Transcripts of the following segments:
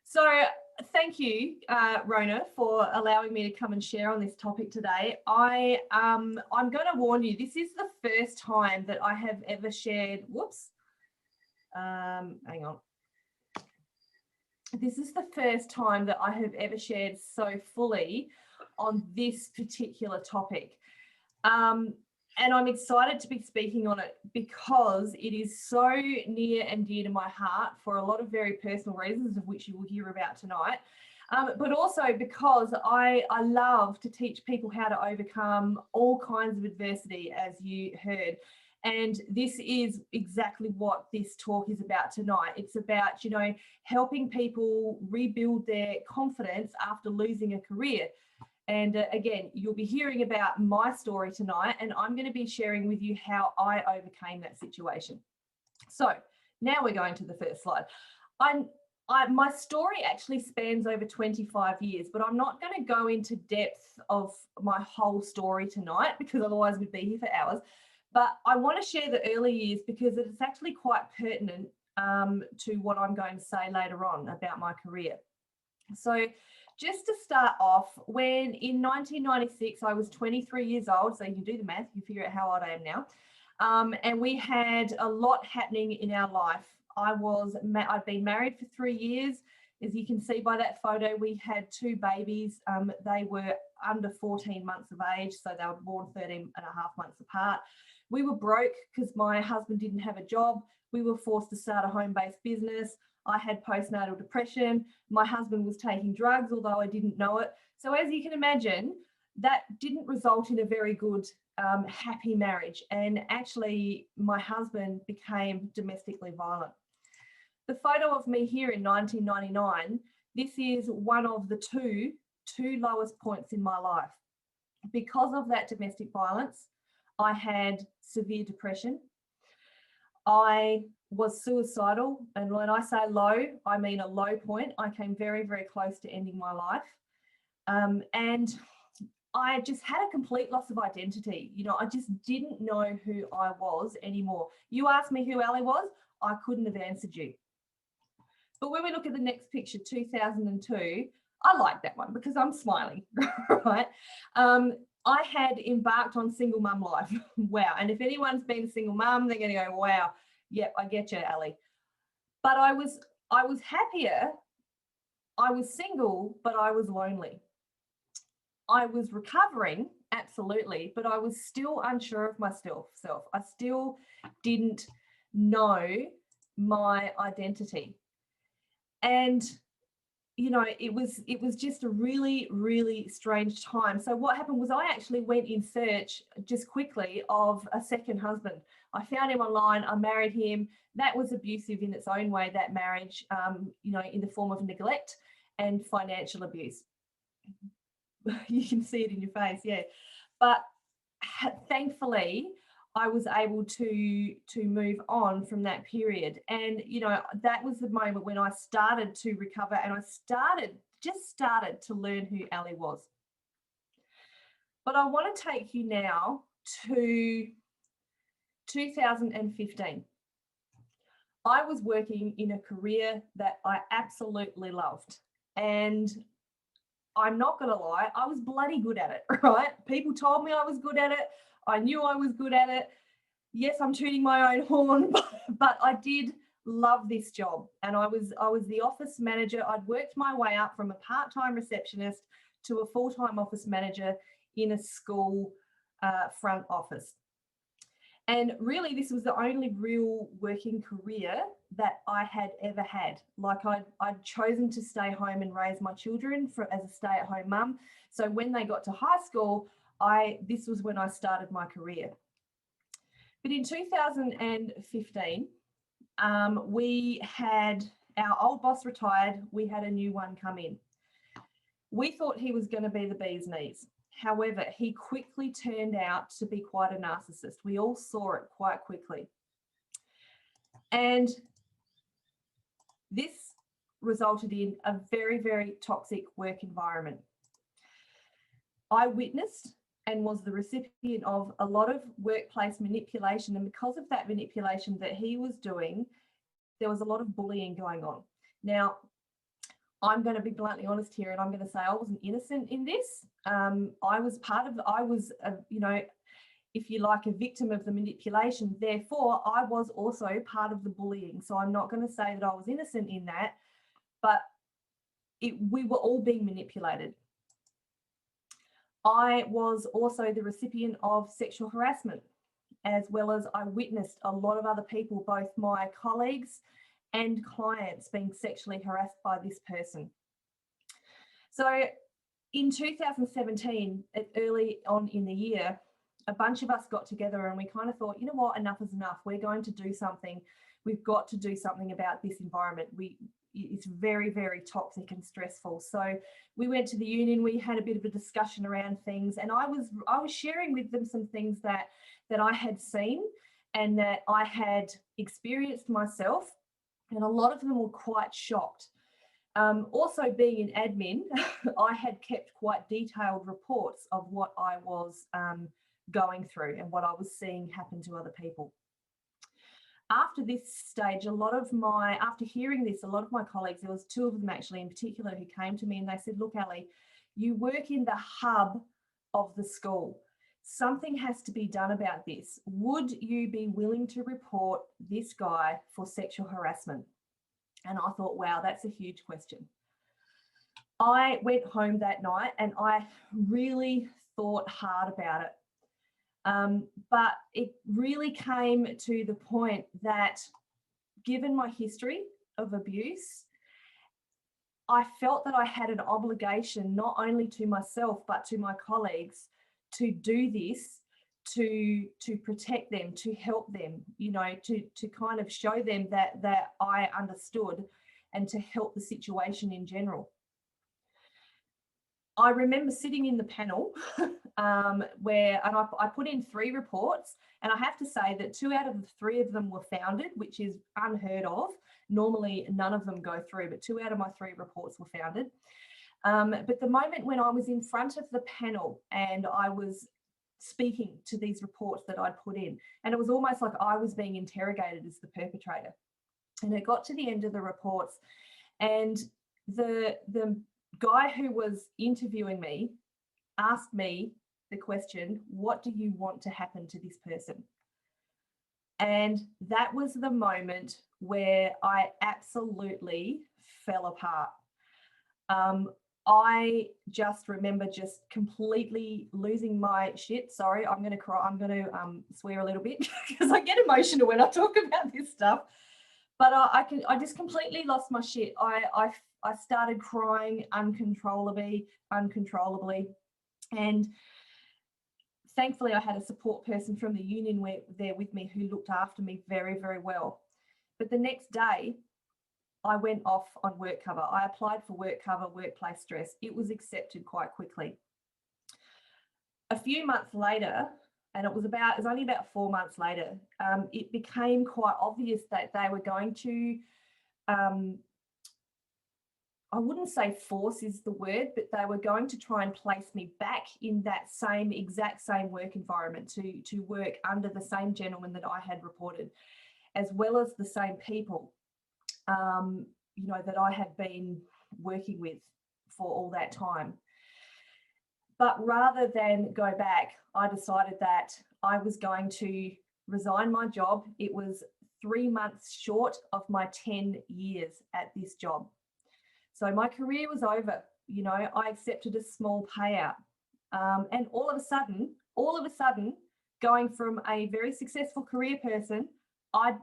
So thank you, Rona, for allowing me to come and share on this topic today. I'm going to warn you, this is the first time that I have ever shared, hang on. This is the first time that I have ever shared so fully on this particular topic. And I'm excited to be speaking on it because it is so near and dear to my heart for a lot of very personal reasons, of which you will hear about tonight. But also because I love to teach people how to overcome all kinds of adversity, as you heard. And this is exactly what this talk is about tonight. It's about, helping people rebuild their confidence after losing a career. And again, you'll be hearing about my story tonight, and I'm going to be sharing with you how I overcame that situation. So now we're going to the first slide. My story actually spans over 25 years, but I'm not going to go into depth of my whole story tonight because otherwise we'd be here for hours. But I want to share the early years because it's actually quite pertinent to what I'm going to say later on about my career. So just to start off, when in 1996, I was 23 years old, so you can do the math, you figure out how old I am now, and we had a lot happening in our life. I'd been married for 3 years. As you can see by that photo, we had 2 babies. They were under 14 months of age, so they were born 13 and a half months apart. We were broke because my husband didn't have a job. We were forced to start a home-based business. I had postnatal depression. My husband was taking drugs, although I didn't know it. So as you can imagine, that didn't result in a very good, happy marriage. And actually, my husband became domestically violent. The photo of me here in 1999, this is one of the two lowest points in my life. Because of that domestic violence, I had severe depression. I was suicidal, and when I say low, I mean a low point. I came very, very close to ending my life. And I just had a complete loss of identity. I just didn't know who I was anymore. You asked me who Ali was, I couldn't have answered you. But when we look at the next picture, 2002, I like that one because I'm smiling, right? I had embarked on single mum life. Wow. And if anyone's been a single mum, they're going to go, wow, yep, I get you, Ali. But I was happier. I was single, but I was lonely. I was recovering, absolutely, but I was still unsure of myself. I still didn't know my identity. And it was just a really, really strange time. So what happened was I actually went in search just quickly of a second husband. I found him online. I married him. That was abusive in its own way, that marriage, in the form of neglect and financial abuse. You can see it in your face, yeah. But thankfully, I was able to move on from that period. And, that was the moment when I started to recover, and I just started to learn who Ali was. But I want to take you now to 2015. I was working in a career that I absolutely loved. And I'm not going to lie, I was bloody good at it, right? People told me I was good at it. I knew I was good at it. Yes, I'm tooting my own horn, but I did love this job. And I was the office manager. I'd worked my way up from a part-time receptionist to a full-time office manager in a school front office. And really, this was the only real working career that I had ever had. Like I'd chosen to stay home and raise my children as a stay-at-home mum. So when they got to high school, this was when I started my career. But in 2015, we had our old boss retired. We had a new one come in. We thought he was going to be the bee's knees. However, he quickly turned out to be quite a narcissist. We all saw it quite quickly. And this resulted in a very, very toxic work environment. I witnessed and was the recipient of a lot of workplace manipulation. And because of that manipulation that he was doing, there was a lot of bullying going on. Now, I'm going to be bluntly honest here, and I'm going to say I wasn't innocent in this. I was part of, I was, you know, if you like, a victim of the manipulation. Therefore, I was also part of the bullying. So I'm not going to say that I was innocent in that, but we were all being manipulated. I was also the recipient of sexual harassment, as well as I witnessed a lot of other people, both my colleagues and clients, being sexually harassed by this person. So in 2017, early on in the year, a bunch of us got together and we kind of thought, you know what, enough is enough. We're going to do something. We've got to do something about this environment. It's very, very toxic and stressful. So we went to the union, we had a bit of a discussion around things, and I was sharing with them some things that I had seen and that I had experienced myself, and a lot of them were quite shocked. Also, being an admin, I had kept quite detailed reports of what I was going through and what I was seeing happen to other people. After this stage, after hearing this, a lot of my colleagues, there was two of them actually in particular who came to me and they said, look, Ali, you work in the hub of the school. Something has to be done about this. Would you be willing to report this guy for sexual harassment? And I thought, wow, that's a huge question. I went home that night and I really thought hard about it. But it really came to the point that, given my history of abuse, I felt that I had an obligation not only to myself but to my colleagues to do this, to protect them, to help them, you know, to kind of show them that I understood and to help the situation in general. I remember sitting in the panel where I put in 3 reports, and I have to say that 2 out of the 3 of them were founded, which is unheard of. Normally, none of them go through, but 2 out of my 3 reports were founded. But the moment when I was in front of the panel and I was speaking to these reports that I'd put in, and it was almost like I was being interrogated as the perpetrator. And it got to the end of the reports, and the guy who was interviewing me asked me the question, what do you want to happen to this person? And that was the moment where I absolutely fell apart. I just remember just completely losing my shit. Sorry, I'm going to cry. I'm going to swear a little bit because I get emotional when I talk about this stuff. But I just completely lost my shit. I started crying uncontrollably. And thankfully, I had a support person from the union there with me who looked after me very, very well. But the next day, I went off on work cover. I applied for work cover, workplace stress. It was accepted quite quickly. A few months later, and it was only about 4 months later, it became quite obvious that they were going to, I wouldn't say force is the word, but they were going to try and place me back in that exact same work environment to work under the same gentleman that I had reported, as well as the same people, you know, that I had been working with for all that time. But rather than go back, I decided that I was going to resign my job. It was 3 months short of my 10 years at this job. So my career was over. You know, I accepted a small payout. And all of a sudden, going from a very successful career person, I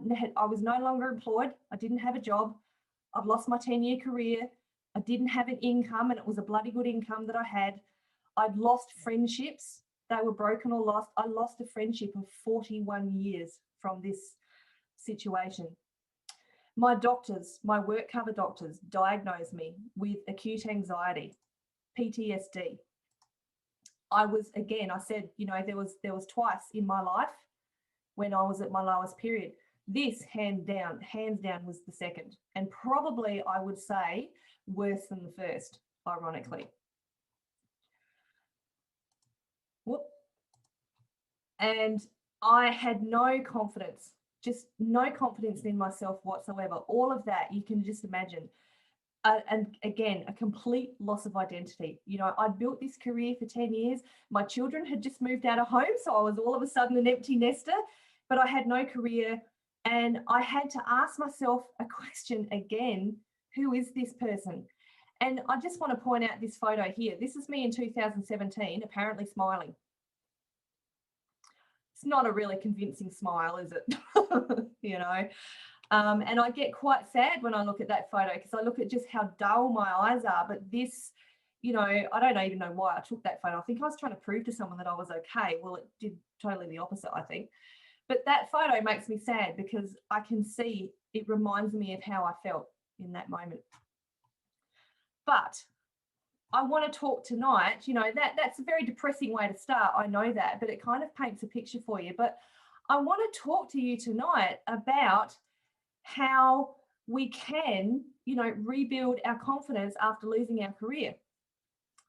was no longer employed. I didn't have a job. I'd lost my 10-year career. I didn't have an income, and it was a bloody good income that I had. I'd lost friendships. They were broken or lost. I lost a friendship of 41 years from this situation. My doctors, my work cover doctors, diagnosed me with acute anxiety, PTSD. I said, you know, there was twice in my life when I was at my lowest period. This hands down was the second, and probably I would say worse than the first, ironically. Whoop. And I had no confidence, just no confidence in myself whatsoever. All of that, you can just imagine. and again, a complete loss of identity. You know, I'd built this career for 10 years. My children had just moved out of home, so I was all of a sudden an empty nester, but I had no career. And I had to ask myself a question again: who is this person? And I just want to point out this photo here. This is me in 2017, apparently smiling. It's not a really convincing smile, is it? You know, and I get quite sad when I look at that photo, because I look at just how dull my eyes are. But this, you know, I don't even know why I took that photo. I think I was trying to prove to someone that I was okay. Well, it did totally the opposite, I think. But that photo makes me sad because I can see it reminds me of how I felt in that moment. But I want to talk tonight, you know, that's a very depressing way to start. I know that, but it kind of paints a picture for you. But I want to talk to you tonight about how we can, you know, rebuild our confidence after losing our career.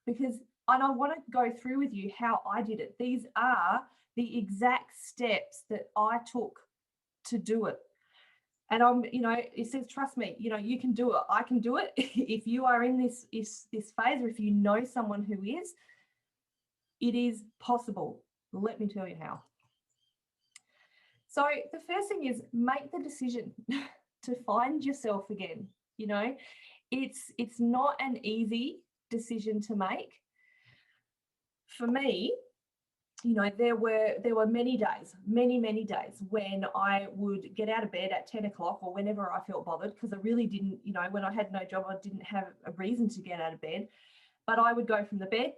And I want to go through with you how I did it. These are the exact steps that I took to do it. And you know, it says, trust me, you know, you can do it. I can do it. If you are in this phase, or if you know someone who is, it is possible. Let me tell you how. So the first thing is, make the decision to find yourself again. You know, it's not an easy decision to make. For me, you know, there were many days when I would get out of bed at 10 o'clock or whenever I felt bothered, because I really didn't, you know, when I had no job, I didn't have a reason to get out of bed. But I would go from the bed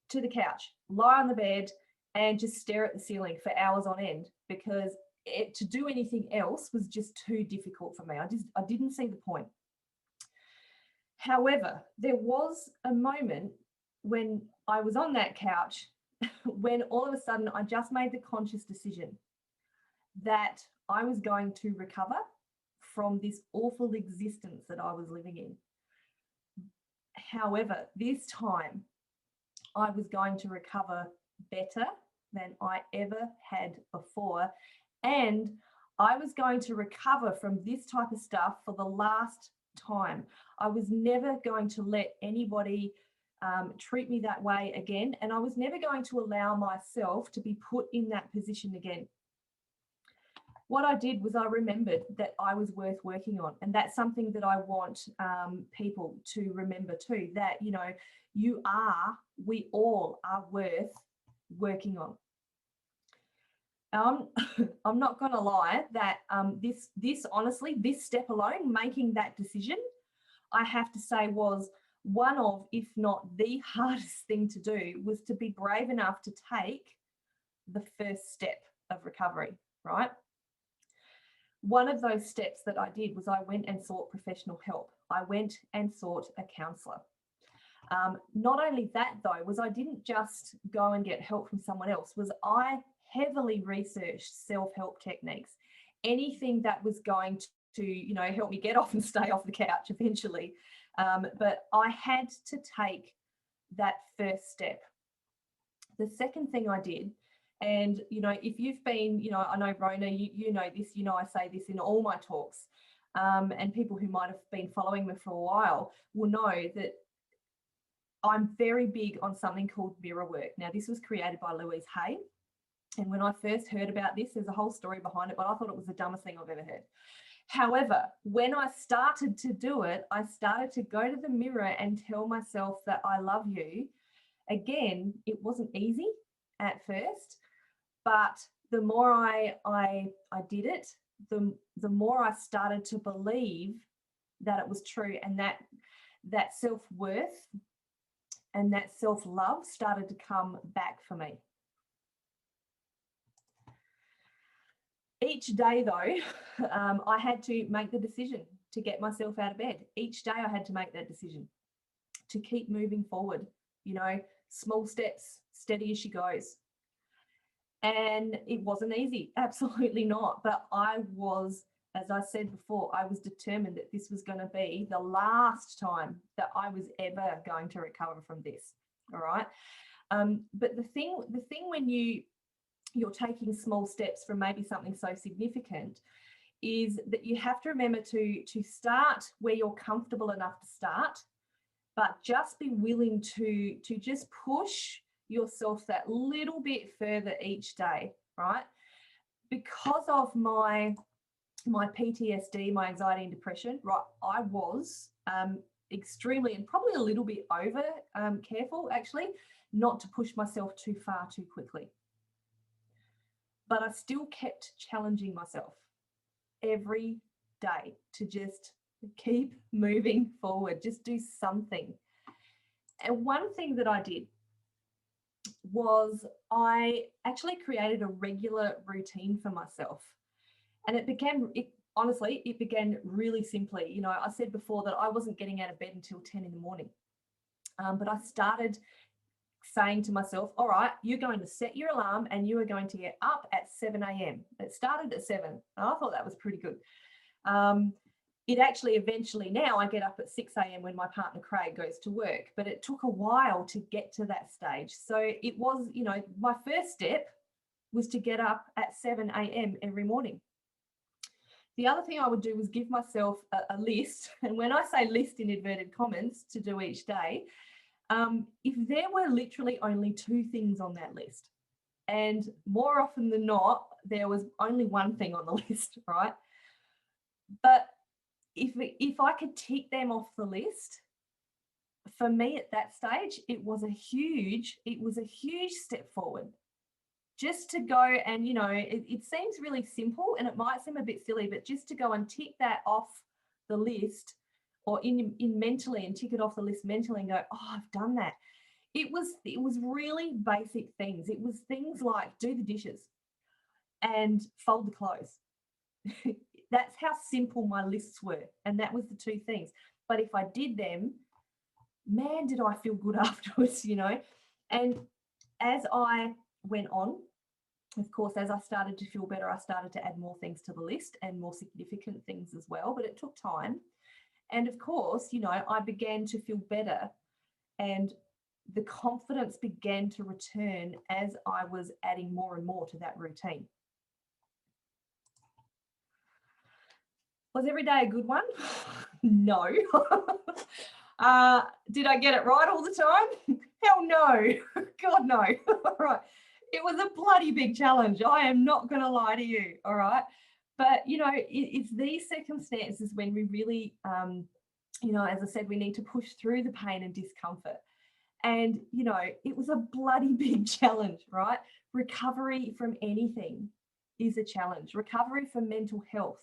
to the couch, lie on the bed and just stare at the ceiling for hours on end, because to do anything else was just too difficult for me. I didn't see the point. However, there was a moment when I was on that couch when all of a sudden I just made the conscious decision that I was going to recover from this awful existence that I was living in. However, this time I was going to recover better than I ever had before. And I was going to recover from this type of stuff for the last time. I was never going to let anybody treat me that way again. And I was never going to allow myself to be put in that position again. What I did was I remembered that I was worth working on. And that's something that I want people to remember too, that, you know, we all are worth working on. I'm not going to lie that this honestly, this step alone, making that decision, I have to say was one of, if not the hardest thing to do, was to be brave enough to take the first step of recovery, right? One of those steps that I did was I went and sought professional help. I went and sought a counsellor. Not only that, though, was I didn't just go and get help from someone else, was I heavily researched self-help techniques, anything that was going to, you know, help me get off and stay off the couch eventually. But I had to take that first step. The second thing I did, and, you know, if you've been, you know, I know Rona, you know this, you know, I say this in all my talks, and people who might have been following me for a while will know that I'm very big on something called mirror work. Now, this was created by Louise Hay. And when I first heard about this, there's a whole story behind it, but I thought it was the dumbest thing I've ever heard. However, when I started to do it, I started to go to the mirror and tell myself that I love you. Again, it wasn't easy at first, but the more I did it, the more I started to believe that it was true, and that self-worth and that self-love started to come back for me. Each day, though, I had to make the decision to get myself out of bed. Each day I had to make that decision to keep moving forward, you know, small steps, steady as she goes. And it wasn't easy, absolutely not. But I was, as I said before, I was determined that this was going to be the last time that I was ever going to recover from this, all right? But the thing when you're taking small steps from maybe something so significant is that you have to remember to start where you're comfortable enough to start, but just be willing to just push yourself that little bit further each day, right? Because of my PTSD, my anxiety and depression, right, I was extremely and probably a little bit over careful, actually, not to push myself too far too quickly. But I still kept challenging myself every day to just keep moving forward, just do something. And one thing that I did was I actually created a regular routine for myself. And it began really simply. You know, I said before that I wasn't getting out of bed until 10 in the morning. But I started saying to myself, all right, you're going to set your alarm and you are going to get up at 7 a.m. It started at 7. And I thought that was pretty good. It actually eventually now I get up at 6 a.m. when my partner Craig goes to work, but it took a while to get to that stage. So it was, you know, my first step was to get up at 7 a.m. every morning. The other thing I would do was give myself a list. And when I say list in inverted commas to do each day, if there were literally only 2 things on that list, and more often than not, there was only one thing on the list, right? But if I could tick them off the list, for me at that stage, it was a huge step forward. Just to go and, you know, it seems really simple and it might seem a bit silly, but just to go and tick that off the list or in mentally and tick it off the list mentally and go, oh, I've done that. It was really basic things. It was things like do the dishes and fold the clothes. That's how simple my lists were. And that was the 2 things. But if I did them, man, did I feel good afterwards, you know. And as I went on, of course, as I started to feel better, I started to add more things to the list and more significant things as well, but it took time. And of course, you know, I began to feel better and the confidence began to return as I was adding more and more to that routine. Was every day a good one? No. Did I get it right all the time? Hell no. God, no. All right. It was a bloody big challenge. I am not going to lie to you. All right. But, you know, it's these circumstances when we really, you know, as I said, we need to push through the pain and discomfort. And, you know, it was a bloody big challenge, right? Recovery from anything is a challenge. Recovery from mental health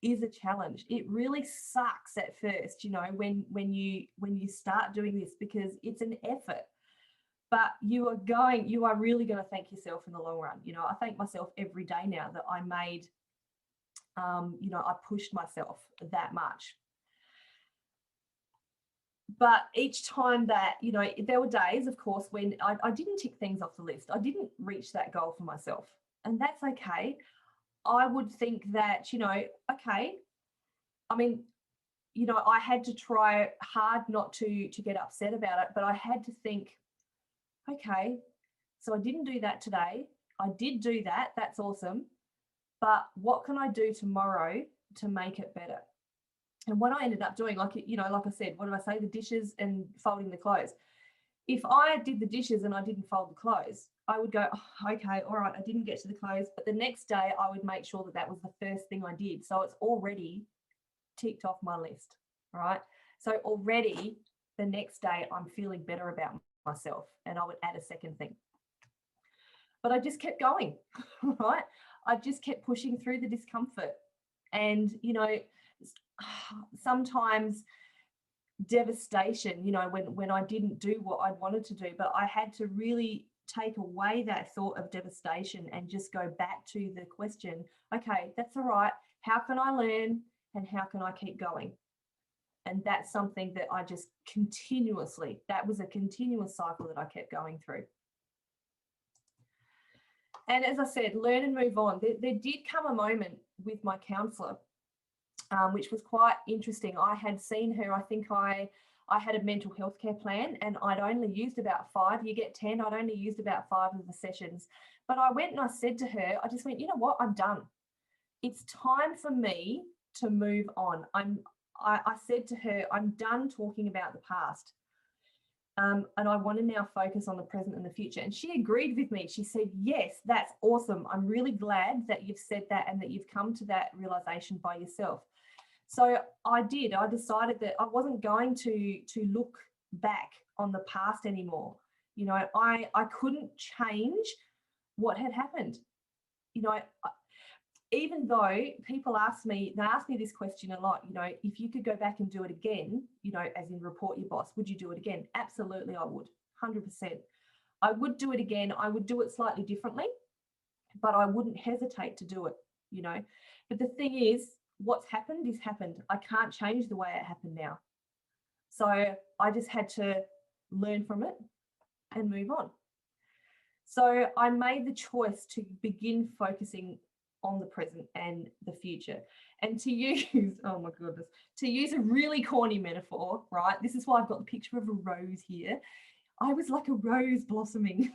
is a challenge. It really sucks at first, you know, when you start doing this, because it's an effort. But you are really going to thank yourself in the long run. You know, I thank myself every day now that I made, you know, I pushed myself that much. But each time that, you know, there were days, of course, when I didn't tick things off the list. I didn't reach that goal for myself. And that's okay. I would think that, you know, okay, I mean, you know, I had to try hard not to get upset about it, but I had to think, okay, so I didn't do that today. I did do that. That's awesome. But what can I do tomorrow to make it better? And what I ended up doing, like, you know, like I said, what did I say? The dishes and folding the clothes. If I did the dishes and I didn't fold the clothes, I would go, oh, okay, all right, I didn't get to the clothes. But the next day I would make sure that that was the first thing I did. So it's already ticked off my list, right? So already the next day I'm feeling better about myself and I would add a second thing. But I just kept going, right? I just kept pushing through the discomfort. And, you know, sometimes devastation, you know, when I didn't do what I wanted to do, but I had to really take away that thought of devastation and just go back to the question, okay, that's all right. How can I learn and how can I keep going? And that's something that I just continuously, that was a continuous cycle that I kept going through. And as I said, learn and move on. There did come a moment with my counsellor, which was quite interesting. I had seen her, I think I had a mental health care plan and I'd only used about 5. You get 10, I'd only used about 5 of the sessions. But I went and I said to her, I just went, you know what, I'm done. it's time for me to move on. I said to her, I'm done talking about the past. And I want to now focus on the present and the future. And she agreed with me. She said, yes, that's awesome. I'm really glad that you've said that and that you've come to that realization by yourself. So I did. I decided that I wasn't going to look back on the past anymore. You know, I couldn't change what had happened. You know, even though people ask me this question a lot, you know, if you could go back and do it again, you know, as in report your boss, would you do it again? Absolutely, I would, 100%. I would do it again. I would do it slightly differently, but I wouldn't hesitate to do it, you know. But the thing is, what's happened is happened. I can't change the way it happened now. So I just had to learn from it and move on. So I made the choice to begin focusing on the present and the future. And to use, oh my goodness, to use a really corny metaphor, right? This is why I've got the picture of a rose here. I was like a rose blossoming.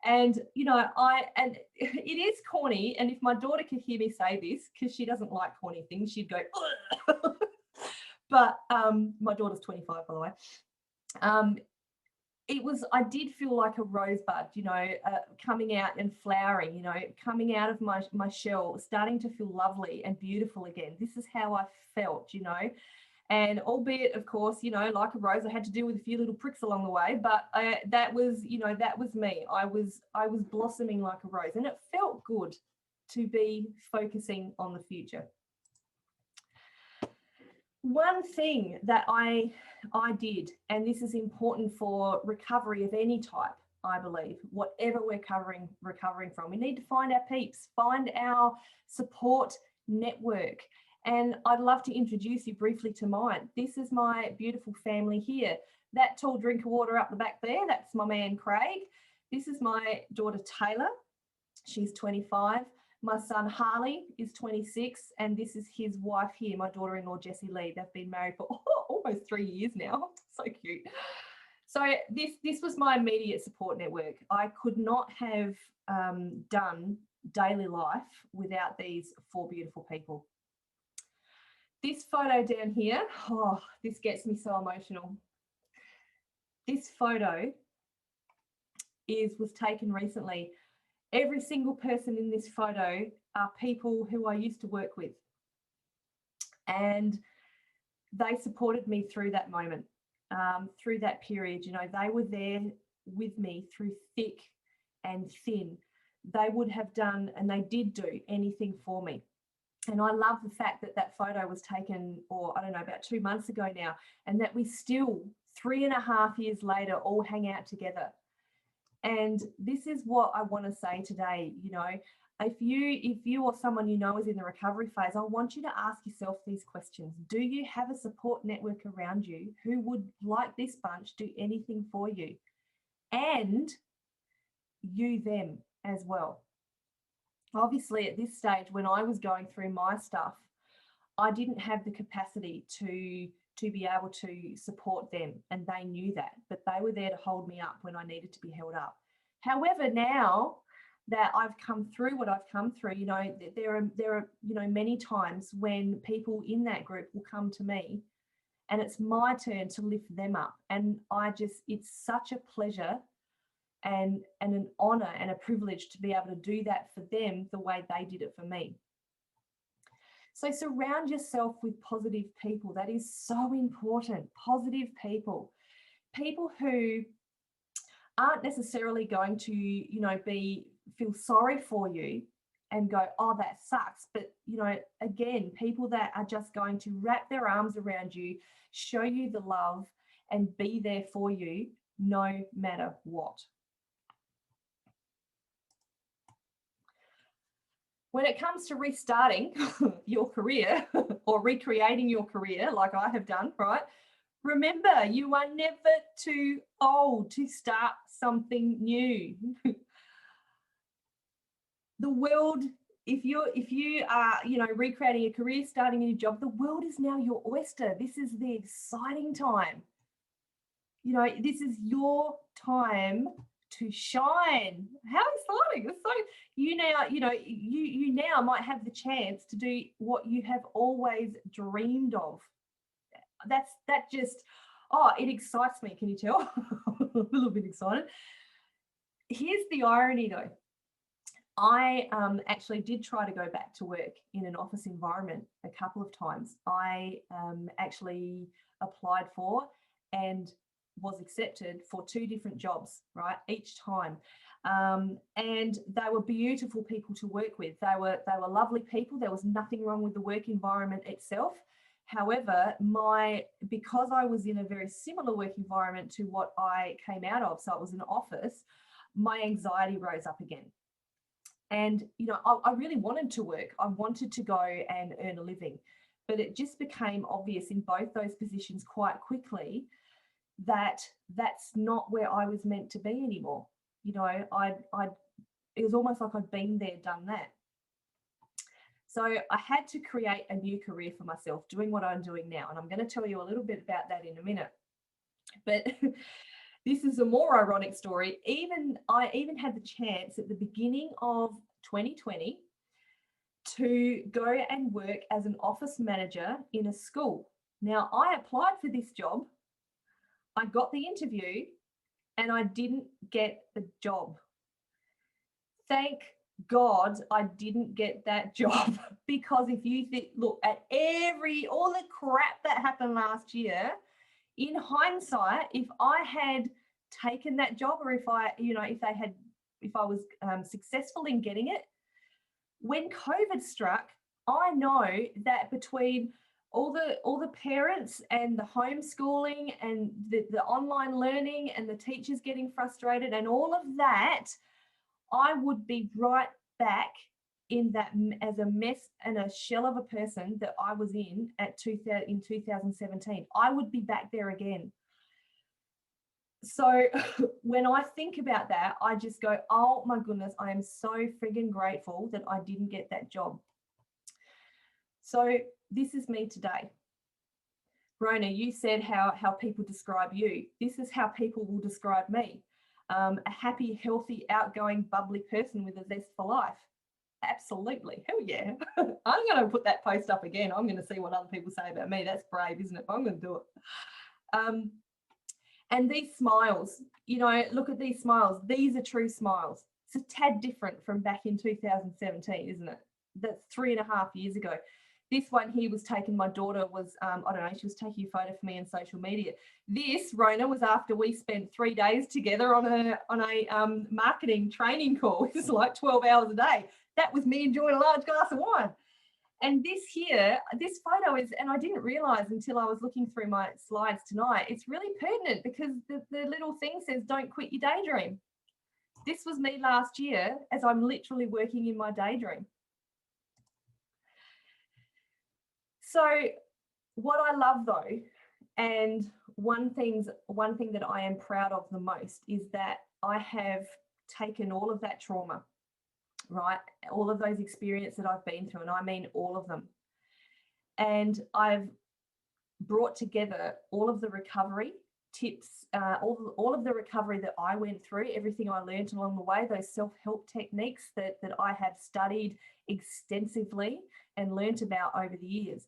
And, you know, and it is corny. And if my daughter could hear me say this, because she doesn't like corny things, she'd go, ugh. But my daughter's 25, by the way. I did feel like a rosebud, you know, coming out and flowering, you know, coming out of my shell, starting to feel lovely and beautiful again. This is how I felt, you know, and albeit, of course, you know, like a rose, I had to deal with a few little pricks along the way, but that was, you know, that was me. I was blossoming like a rose, and it felt good to be focusing on the future. One thing that I did, and this is important for recovery of any type, I believe, whatever we're recovering from, we need to find our peeps, find our support network. And I'd love to introduce you briefly to mine. This is my beautiful family here. That tall drink of water up the back there, that's my man Craig. This is my daughter Taylor. She's 25. My son Harley is 26, and this is his wife here, my daughter-in-law Jessie Lee. They've been married for almost 3 years now. So cute. So this was my immediate support network. I could not have done daily life without these 4 beautiful people. This photo down here, oh, this gets me so emotional. This photo was taken recently. Every single person in this photo are people who I used to work with. And they supported me through that moment, through that period. You know, they were there with me through thick and thin. They would have done, and they did do anything for me. And I love the fact that that photo was taken, or I don't know, about 2 months ago now, and that we still, 3.5 years later, all hang out together. And this is what I want to say today. You know, if you or someone you know is in the recovery phase, I want you to ask yourself these questions. Do you have a support network around you who would, like this bunch, do anything for you? And you them as well. Obviously, at this stage, when I was going through my stuff, I didn't have the capacity to be able to support them, and they knew that, but they were there to hold me up when I needed to be held up. However, now that I've come through what I've come through, you know, there are you know, many times when people in that group will come to me, and it's my turn to lift them up, and it's such a pleasure and an honor and a privilege to be able to do that for them the way they did it for me. So surround yourself with positive people. That is so important. Positive people. People who aren't necessarily going to, you know, feel sorry for you and go, oh, that sucks. But, you know, again, people that are just going to wrap their arms around you, show you the love, and be there for you no matter what. When it comes to restarting your career or recreating your career, like I have done, right? Remember, you are never too old to start something new. The world, if you are, you know, recreating a career, starting a new job, the world is now your oyster. This is the exciting time. You know, this is your time to shine. How exciting. It's so you now, you now might have the chance to do what you have always dreamed of. It excites me. Can you tell? A little bit excited. Here's the irony though. I actually did try to go back to work in an office environment a couple of times. I actually applied for and was accepted for 2 different jobs, right, each time. And they were beautiful people to work with. They were lovely people. There was nothing wrong with the work environment itself. However, because I was in a very similar work environment to what I came out of, so it was an office, my anxiety rose up again. And, I really wanted to work. I wanted to go and earn a living. But it just became obvious in both those positions quite quickly that that's not where I was meant to be anymore. It was almost like I'd been there, done that. So I had to create a new career for myself, doing what I'm doing now. And I'm going to tell you a little bit about that in a minute. But this is a more ironic story. I even had the chance at the beginning of 2020 to go and work as an office manager in a school. Now, I applied for this job. I got the interview and I didn't get the job. Thank God I didn't get that job, because if you look at all the crap that happened last year, in hindsight, if I had taken that job, or if I was successful in getting it, when COVID struck, I know that between all the parents and the homeschooling and the online learning and the teachers getting frustrated and all of that, I would be right back in that as a mess and a shell of a person that I was in in 2017. I would be back there again. So when I think about that, I just go, oh my goodness, I am so friggin' grateful that I didn't get that job. So this is me today. Rona, you said how people describe you. This is how people will describe me. A happy, healthy, outgoing, bubbly person with a zest for life. Absolutely. Hell yeah. I'm going to put that post up again. I'm going to see what other people say about me. That's brave, isn't it? But I'm going to do it. And these smiles, look at these smiles. These are true smiles. It's a tad different from back in 2017, isn't it? That's 3.5 years ago. This one here was taken, my daughter was, she was taking a photo for me on social media. This, Rona, was after we spent 3 days together on a marketing training call. It was like 12 hours a day. That was me enjoying a large glass of wine. And this photo is, and I didn't realize until I was looking through my slides tonight, it's really pertinent because the little thing says, don't quit your daydream. This was me last year as I'm literally working in my daydream. So what I love though, and one thing that I am proud of the most is that I have taken all of that trauma, right? All of those experiences that I've been through, and I mean all of them. And I've brought together all of the recovery tips, all of the recovery that I went through, everything I learned along the way, those self-help techniques that I have studied extensively and learnt about over the years.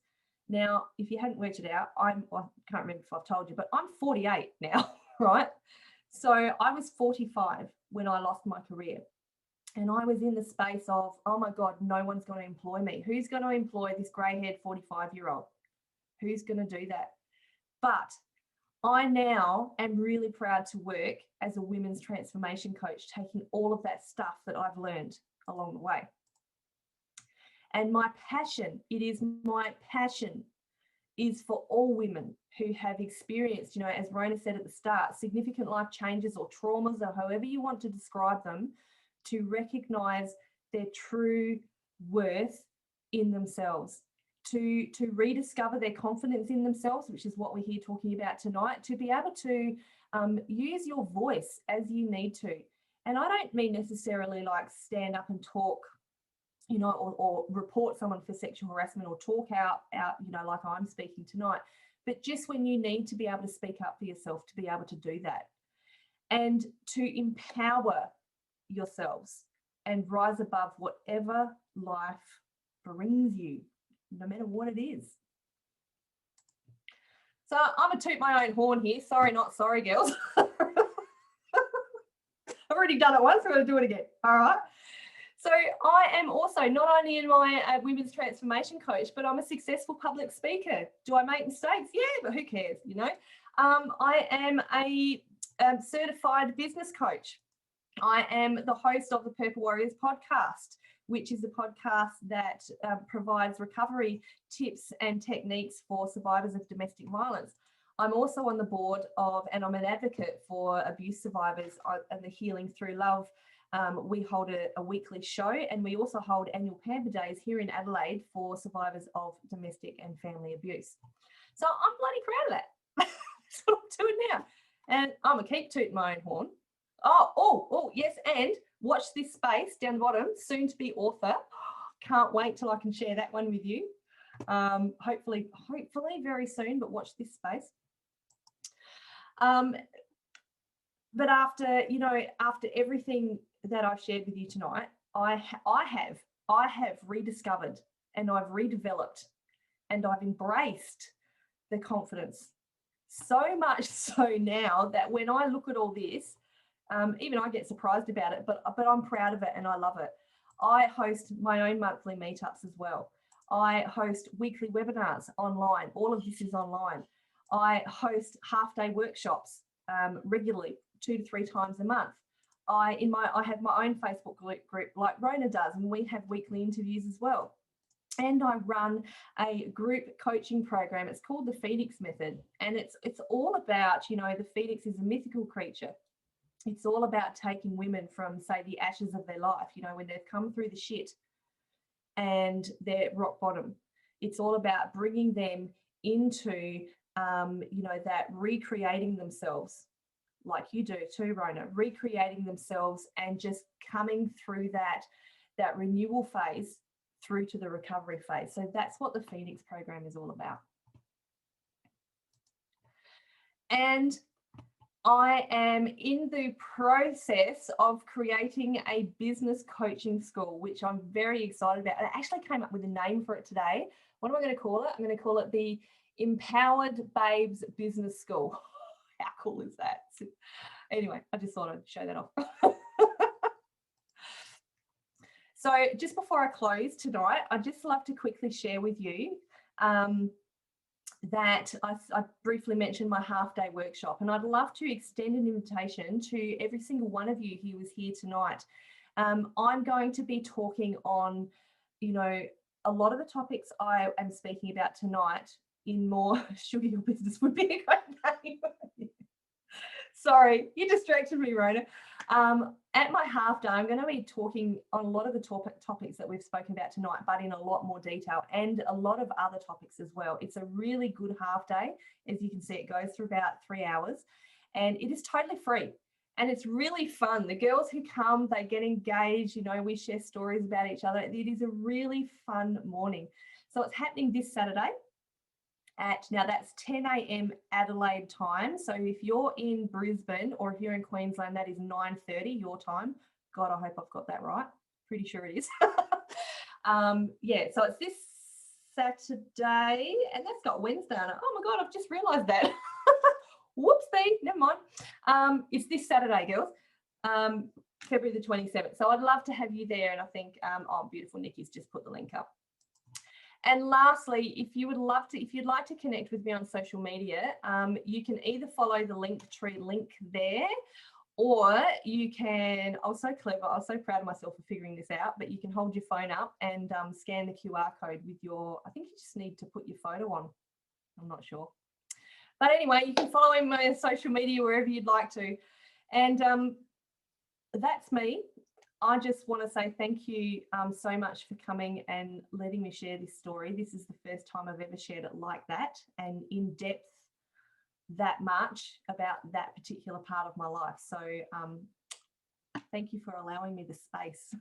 Now, if you hadn't worked it out, I can't remember if I've told you, but I'm 48 now, right? So I was 45 when I lost my career. And I was in the space of, oh my God, no one's going to employ me. Who's going to employ this grey-haired 45-year-old? Who's going to do that? But I now am really proud to work as a women's transformation coach, taking all of that stuff that I've learned along the way. And my passion is for all women who have experienced, as Rona said at the start, significant life changes or traumas, or however you want to describe them, to recognize their true worth in themselves, to rediscover their confidence in themselves, which is what we're here talking about tonight, to be able to use your voice as you need to. And I don't mean necessarily like stand up and talk, or report someone for sexual harassment or talk out, like I'm speaking tonight, but just when you need to be able to speak up for yourself, to be able to do that. and to empower yourselves and rise above whatever life brings you, no matter what it is. So I'm going to toot my own horn here. Sorry, not sorry, girls. I've already done it once. I'm going to do it again. All right. So I am also not only in my women's transformation coach, but I'm a successful public speaker. Do I make mistakes? Yeah, but who cares, you know? I am a certified business coach. I am the host of the Purple Warriors podcast, which is a podcast that provides recovery tips and techniques for survivors of domestic violence. I'm also on the board of, and I'm an advocate for abuse survivors and the Healing Through Love. We hold a weekly show, and we also hold annual Pamper Days here in Adelaide for survivors of domestic and family abuse. So I'm bloody proud of that. That's what I'm doing now. And I'm going to keep tooting my own horn. Oh, yes, and watch this space down the bottom, soon to be author. Can't wait till I can share that one with you. Hopefully very soon, but watch this space. But after everything that I've shared with you tonight, I have rediscovered and I've redeveloped and I've embraced the confidence. So much so now that when I look at all this, even I get surprised about it, but I'm proud of it and I love it. I host my own monthly meetups as well. I host weekly webinars online. All of this is online. I host half-day workshops regularly, 2 to 3 times a month. I have my own Facebook group like Rona does, and we have weekly interviews as well. And I run a group coaching program. It's called the Phoenix Method, and it's all about, the Phoenix is a mythical creature. It's all about taking women from, say, the ashes of their life, when they've come through the shit and they're rock bottom. It's all about bringing them into, that recreating themselves, like you do too, Rona, recreating themselves and just coming through that renewal phase through to the recovery phase. So that's what the Phoenix program is all about. And I am in the process of creating a business coaching school, which I'm very excited about. I actually came up with a name for it today. What am I going to call it? I'm going to call it the Empowered Babes Business School. How cool is that? Anyway, I just thought I'd show that off. So just before I close tonight, I'd just love to quickly share with you that I briefly mentioned my half-day workshop, and I'd love to extend an invitation to every single one of you who was here tonight. I'm going to be talking on, a lot of the topics I am speaking about tonight in more Sugar Your Business would be a great name. Sorry, you distracted me, Rona. At my half day, I'm going to be talking on a lot of the topics that we've spoken about tonight, but in a lot more detail and a lot of other topics as well. It's a really good half day. As you can see, it goes through about 3 hours and it is totally free. And it's really fun. The girls who come, they get engaged, we share stories about each other. It is a really fun morning. So it's happening this Saturday. Now that's 10 a.m. Adelaide time. So if you're in Brisbane or if you're in Queensland, that is 9:30 your time. God, I hope I've got that right. Pretty sure it is. So it's this Saturday, and that's got Wednesday on it. Oh my God, I've just realised that. Whoopsie, never mind. It's this Saturday, girls. February the 27th. So I'd love to have you there. And I think, beautiful, Nikki's just put the link up. And lastly, if you'd like to connect with me on social media, you can either follow the Linktree link there, or you can, I was so clever, I was so proud of myself for figuring this out, but you can hold your phone up and scan the QR code with I think you just need to put your photo on. I'm not sure. But anyway, you can follow me on social media wherever you'd like to. And that's me. I just want to say thank you so much for coming and letting me share this story. This is the first time I've ever shared it like that and in depth that much about that particular part of my life. So thank you for allowing me the space.